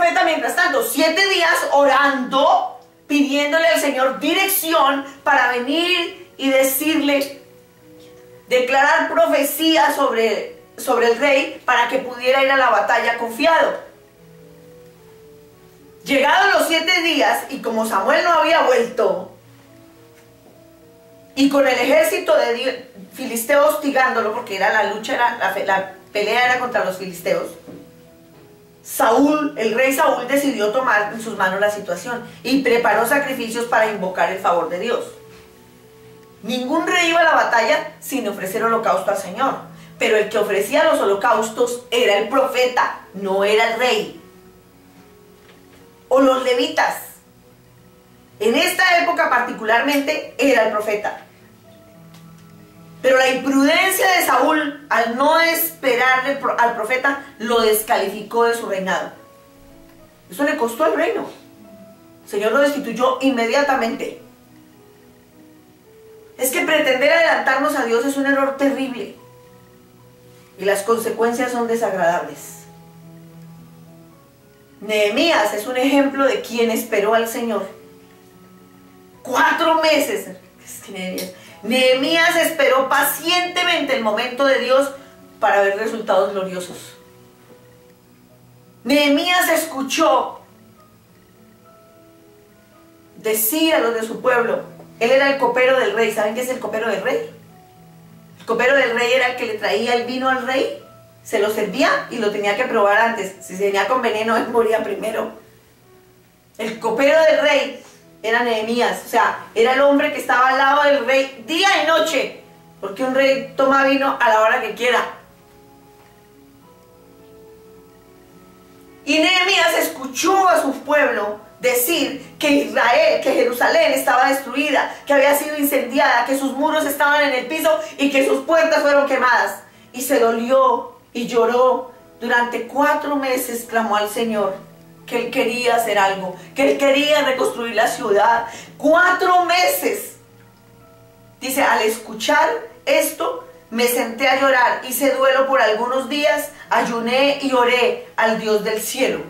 profeta mientras tanto 7 días orando, pidiéndole al Señor dirección para venir y decirle, declarar profecía sobre el rey para que pudiera ir a la batalla confiado. Llegados los 7 días, y como Samuel no había vuelto, y con el ejército de filisteos hostigándolo, porque era la pelea era contra los filisteos, el rey Saúl decidió tomar en sus manos la situación y preparó sacrificios para invocar el favor de Dios. Ningún rey iba a la batalla sin ofrecer holocausto al Señor, pero el que ofrecía los holocaustos era el profeta, no era el rey. O los levitas. En esta época particularmente era el profeta. Pero la imprudencia de Saúl al no esperarle al profeta lo descalificó de su reinado. Eso le costó el reino. El Señor lo destituyó inmediatamente. Es que pretender adelantarnos a Dios es un error terrible. Y las consecuencias son desagradables. Nehemías es un ejemplo de quien esperó al Señor. 4 meses. Es que Nehemías esperó pacientemente el momento de Dios para ver resultados gloriosos. Nehemías escuchó decir a los de su pueblo, él era el copero del rey. ¿Saben qué es el copero del rey? El copero del rey era el que le traía el vino al rey, se lo servía y lo tenía que probar antes. Si venía con veneno, él moría primero. El copero del rey era Nehemías, o sea, era el hombre que estaba al lado del rey día y noche, porque un rey toma vino a la hora que quiera. Y Nehemías escuchó a su pueblo decir que que Jerusalén estaba destruida, que había sido incendiada, que sus muros estaban en el piso y que sus puertas fueron quemadas. Y se dolió y lloró. Durante 4 meses clamó al Señor que él quería hacer algo, que él quería reconstruir la ciudad. 4 meses. Dice, al escuchar esto, me senté a llorar, hice duelo por algunos días, ayuné y oré al Dios del cielo.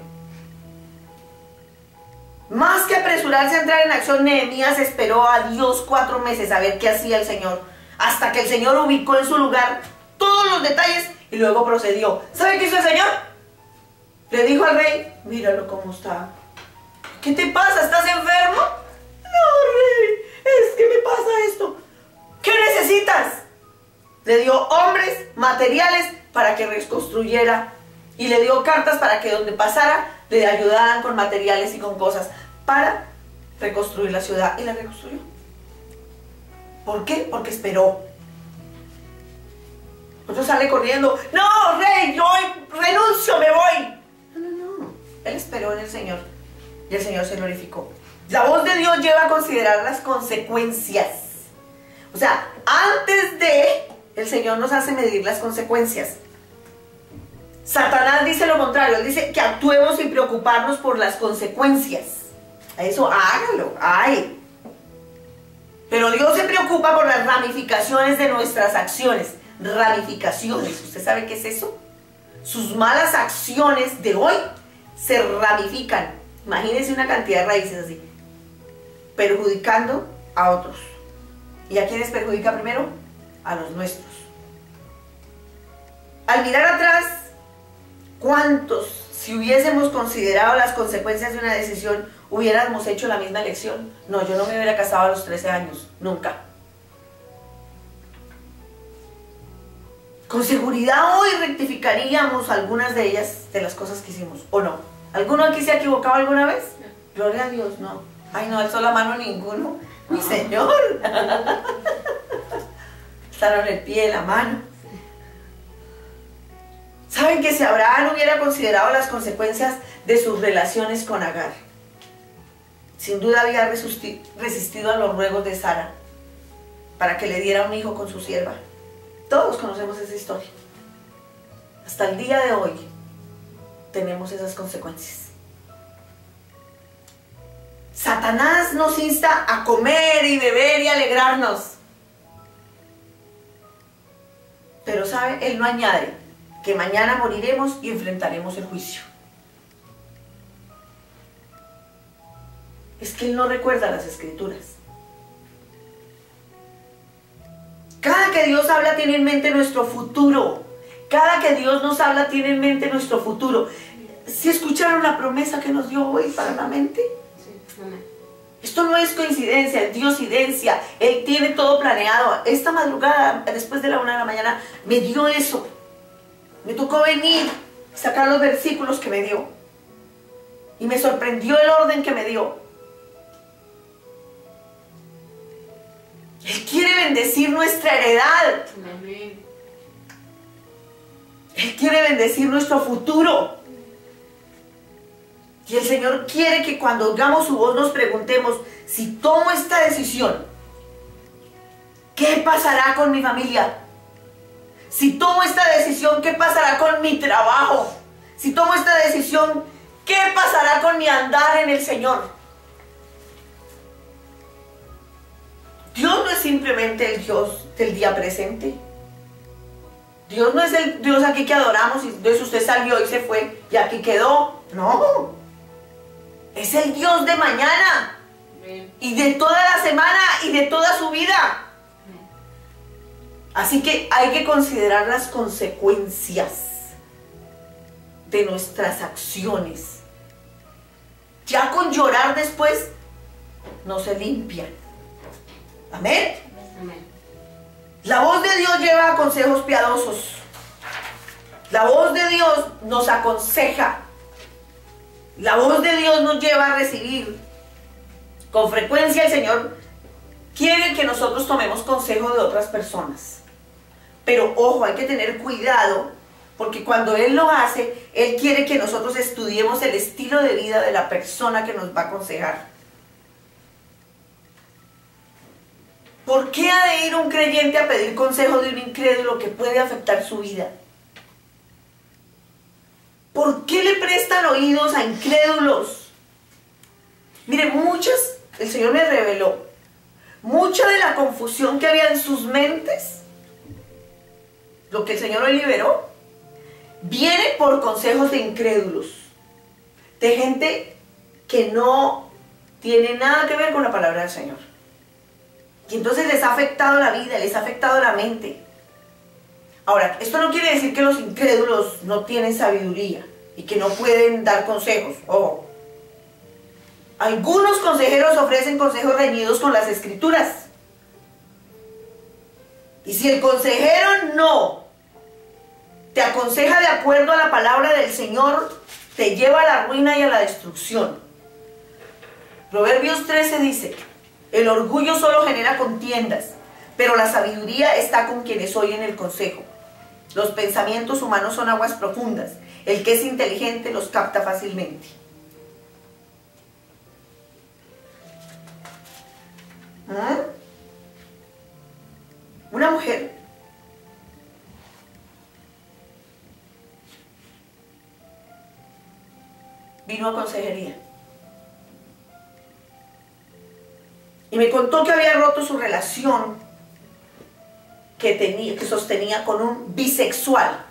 Más que apresurarse a entrar en acción, Nehemías esperó a Dios 4 meses a ver qué hacía el Señor, hasta que el Señor ubicó en su lugar todos los detalles y luego procedió. ¿Sabe qué hizo el Señor? Le dijo al rey, míralo cómo está. ¿Qué te pasa? ¿Estás enfermo? No, rey, es que me pasa esto. ¿Qué necesitas? Le dio hombres, materiales para que reconstruyera, y le dio cartas para que donde pasara le ayudaran con materiales y con cosas para reconstruir la ciudad, y la reconstruyó. ¿Por qué? Porque esperó. Otro sale corriendo, no, rey, yo renuncio, me voy. No, él esperó en el Señor y el Señor se glorificó. La voz de Dios lleva a considerar las consecuencias. O sea, antes de, el Señor nos hace medir las consecuencias. Satanás dice lo contrario, él dice que actuemos sin preocuparnos por las consecuencias. A eso hágalo, ay. Pero Dios se preocupa por las ramificaciones de nuestras acciones. Ramificaciones, ¿usted sabe qué es eso? Sus malas acciones de hoy se ramifican. Imagínense una cantidad de raíces así, perjudicando a otros. ¿Y a quiénes perjudica primero? A los nuestros. Al mirar atrás, ¿cuántos, si hubiésemos considerado las consecuencias de una decisión, hubiéramos hecho la misma elección? No, yo no me hubiera casado a los 13 años, nunca. Con seguridad hoy rectificaríamos algunas de ellas, de las cosas que hicimos, ¿o no? ¿Alguno aquí se ha equivocado alguna vez? Gloria a Dios, no. Ay, no alzó la mano ninguno. Mi Señor. Alzaron el pie, la mano. ¿Saben que si Abraham hubiera considerado las consecuencias de sus relaciones con Agar, sin duda había resistido a los ruegos de Sara para que le diera un hijo con su sierva? Todos conocemos esa historia. Hasta el día de hoy tenemos esas consecuencias. Satanás nos insta a comer y beber y alegrarnos. Pero ¿sabe? Él no añade que mañana moriremos y enfrentaremos el juicio. es que Él no recuerda las Escrituras. Cada que Dios habla tiene en mente nuestro futuro. Cada que Dios nos habla tiene en mente nuestro futuro. ¿Sí escucharon la promesa que nos dio hoy para la mente? Sí, amén. Esto no es coincidencia, es diosidencia. Él tiene todo planeado. Esta madrugada, después de la 1 de la mañana, me dio eso. Me tocó venir, sacar los versículos que me dio. Y me sorprendió el orden que me dio. Él quiere bendecir nuestra heredad. Amén. Él quiere bendecir nuestro futuro. Y el Señor quiere que cuando oigamos su voz nos preguntemos, si tomo esta decisión, ¿qué pasará con mi familia? Si tomo esta decisión, ¿qué pasará con mi trabajo? Si tomo esta decisión, ¿qué pasará con mi andar en el Señor? Dios no es simplemente el Dios del día presente. Dios no es el Dios aquí que adoramos y entonces usted salió y se fue y aquí quedó. No. Es el Dios de mañana. Amén. Y de toda la semana y de toda su vida. Así que hay que considerar las consecuencias de nuestras acciones. Ya con llorar después no se limpian. Amén. Amén. La voz de Dios lleva a consejos piadosos. La voz de Dios nos aconseja. La voz de Dios nos lleva a recibir. Con frecuencia el Señor quiere que nosotros tomemos consejo de otras personas. Pero ojo, hay que tener cuidado, porque cuando Él lo hace, Él quiere que nosotros estudiemos el estilo de vida de la persona que nos va a aconsejar. ¿Por qué ha de ir un creyente a pedir consejo de un incrédulo que puede afectar su vida? ¿Por qué le prestan oídos a incrédulos? Mire, el Señor me reveló, mucha de la confusión que había en sus mentes, lo que el Señor hoy liberó, viene por consejos de incrédulos, de gente que no tiene nada que ver con la palabra del Señor. Y entonces les ha afectado la vida, les ha afectado la mente. Ahora, esto no quiere decir que los incrédulos no tienen sabiduría y que no pueden dar consejos. Ojo. Algunos consejeros ofrecen consejos reñidos con las Escrituras. Y si el consejero no te aconseja de acuerdo a la palabra del Señor, te lleva a la ruina y a la destrucción. Proverbios 13 dice: el orgullo solo genera contiendas, pero la sabiduría está con quienes oyen el consejo. Los pensamientos humanos son aguas profundas. El que es inteligente los capta fácilmente. Una mujer vino a consejería y me contó que había roto su relación que sostenía con un bisexual,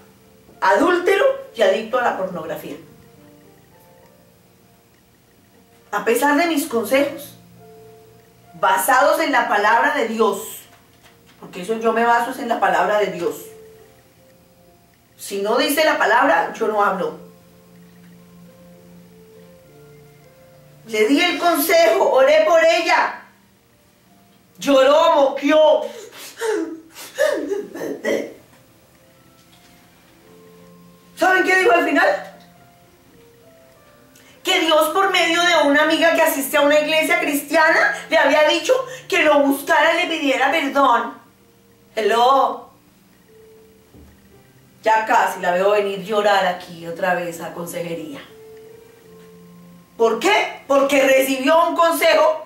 adúltero y adicto a la pornografía. A pesar de mis consejos, basados en la palabra de Dios, porque eso yo me baso en la palabra de Dios. Si no dice la palabra, yo no hablo. Le di el consejo, oré por ella. Lloró, moqueó. ¿Saben qué dijo al final? Que Dios, por medio de una amiga que asiste a una iglesia cristiana, le había dicho que lo buscara y le pidiera perdón. Hello. Ya casi la veo venir llorar aquí otra vez a consejería. ¿Por qué? Porque recibió un consejo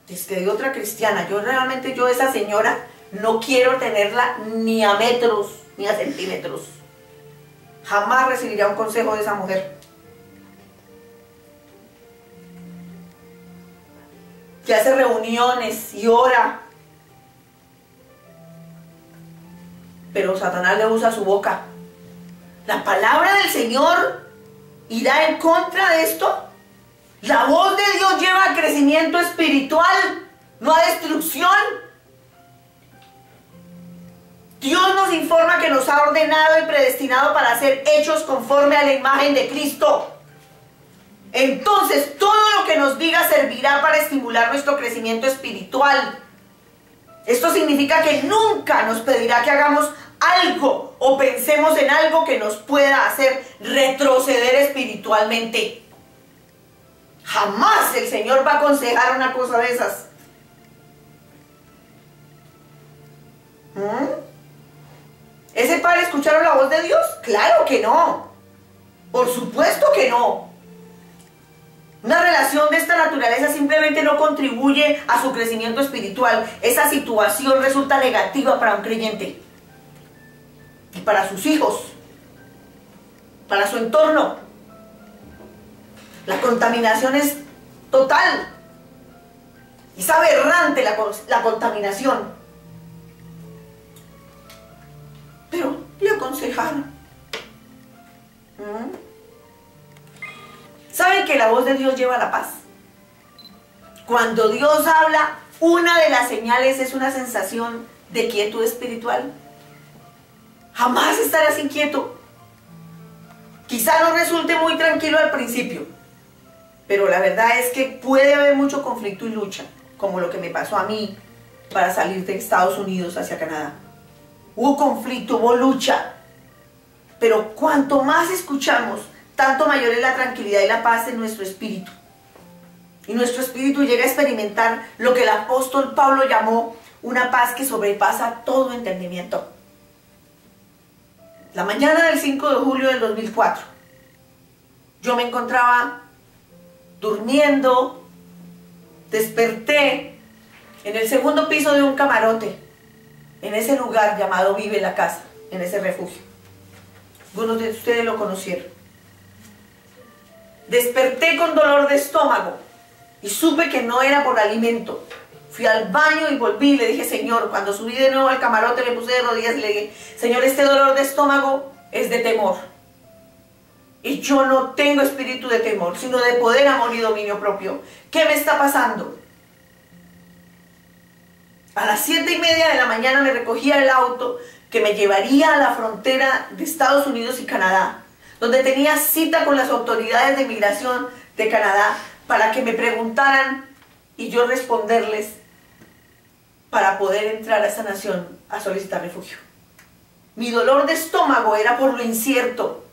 de otra cristiana. Yo esa señora no quiero tenerla ni a metros ni a centímetros. Jamás recibiría un consejo de esa mujer. Que hace reuniones y ora, pero Satanás le usa su boca. La palabra del Señor irá en contra de esto. La voz de Dios lleva a crecimiento espiritual, no a destrucción. Dios nos informa que nos ha ordenado y predestinado para ser hechos conforme a la imagen de Cristo. Entonces, todo lo que nos diga servirá para estimular nuestro crecimiento espiritual. Esto significa que nunca nos pedirá que hagamos algo o pensemos en algo que nos pueda hacer retroceder espiritualmente. Jamás el Señor va a aconsejar una cosa de esas. ¿Ese padre escucharon la voz de Dios? Claro que no. Por supuesto que no. Una relación de esta naturaleza simplemente no contribuye a su crecimiento espiritual. Esa situación resulta negativa para un creyente. Y para sus hijos. Para su entorno. La contaminación es total. Es aberrante la contaminación. Pero le aconsejaron. ¿Saben que la voz de Dios lleva a la paz? Cuando Dios habla, una de las señales es una sensación de quietud espiritual. Jamás estarás inquieto. Quizá no resulte muy tranquilo al principio, pero la verdad es que puede haber mucho conflicto y lucha, como lo que me pasó a mí para salir de Estados Unidos hacia Canadá. Hubo conflicto, hubo lucha, pero cuanto más escuchamos, tanto mayor es la tranquilidad y la paz en nuestro espíritu. Y nuestro espíritu llega a experimentar lo que el apóstol Pablo llamó una paz que sobrepasa todo entendimiento. La mañana del 5 de julio del 2004, yo me encontraba durmiendo, desperté en el segundo piso de un camarote, en ese lugar llamado Vive la Casa, en ese refugio. Algunos de ustedes lo conocieron. Desperté con dolor de estómago y supe que no era por alimento. Fui al baño y volví y le dije, Señor, cuando subí de nuevo al camarote me puse de rodillas y le dije, Señor, este dolor de estómago es de temor. Y yo no tengo espíritu de temor, sino de poder, amor y dominio propio. ¿Qué me está pasando? A las 7:30 de la mañana me recogía el auto que me llevaría a la frontera de Estados Unidos y Canadá, donde tenía cita con las autoridades de inmigración de Canadá para que me preguntaran y yo responderles para poder entrar a esa nación a solicitar refugio. Mi dolor de estómago era por lo incierto.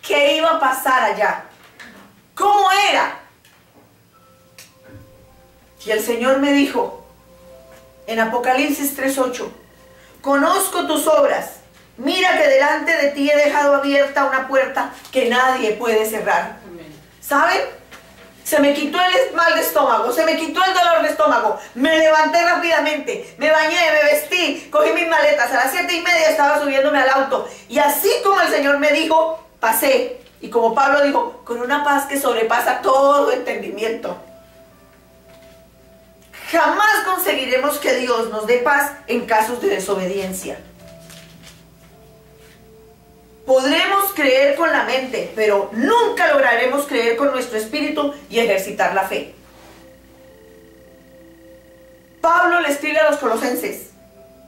¿Qué iba a pasar allá? ¿Cómo era? Y el Señor me dijo en Apocalipsis 3:8, conozco tus obras, mira que delante de ti he dejado abierta una puerta que nadie puede cerrar. ¿Saben? Se me quitó el mal de estómago, se me quitó el dolor de estómago, me levanté rápidamente, me bañé, me vestí, cogí mis maletas, a las 7:30 estaba subiéndome al auto, y así como el Señor me dijo, pasé, y como Pablo dijo, con una paz que sobrepasa todo entendimiento. Jamás conseguiremos que Dios nos dé paz en casos de desobediencia. Podremos creer con la mente, pero nunca lograremos creer con nuestro espíritu y ejercitar la fe. Pablo le escribe a los colosenses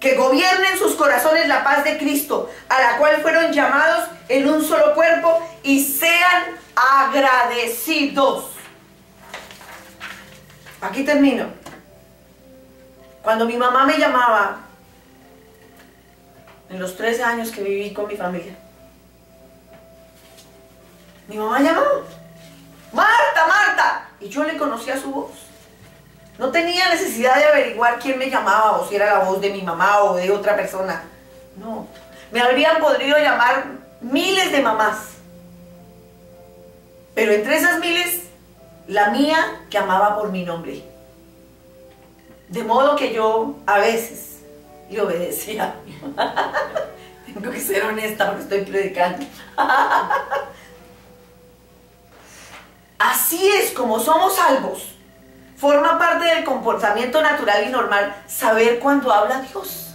que gobiernen sus corazones la paz de Cristo, a la cual fueron llamados en un solo cuerpo, y sean agradecidos. Aquí termino. Cuando mi mamá me llamaba, en los 13 años que viví con mi familia, mi mamá llamaba, Marta, Marta, y yo le conocía su voz. No tenía necesidad de averiguar quién me llamaba o si era la voz de mi mamá o de otra persona. No, me habrían podido llamar miles de mamás, pero entre esas miles, la mía llamaba por mi nombre. De modo que yo a veces le obedecía. Tengo que ser honesta porque estoy predicando. Así es como somos salvos. Forma parte del comportamiento natural y normal saber cuándo habla Dios.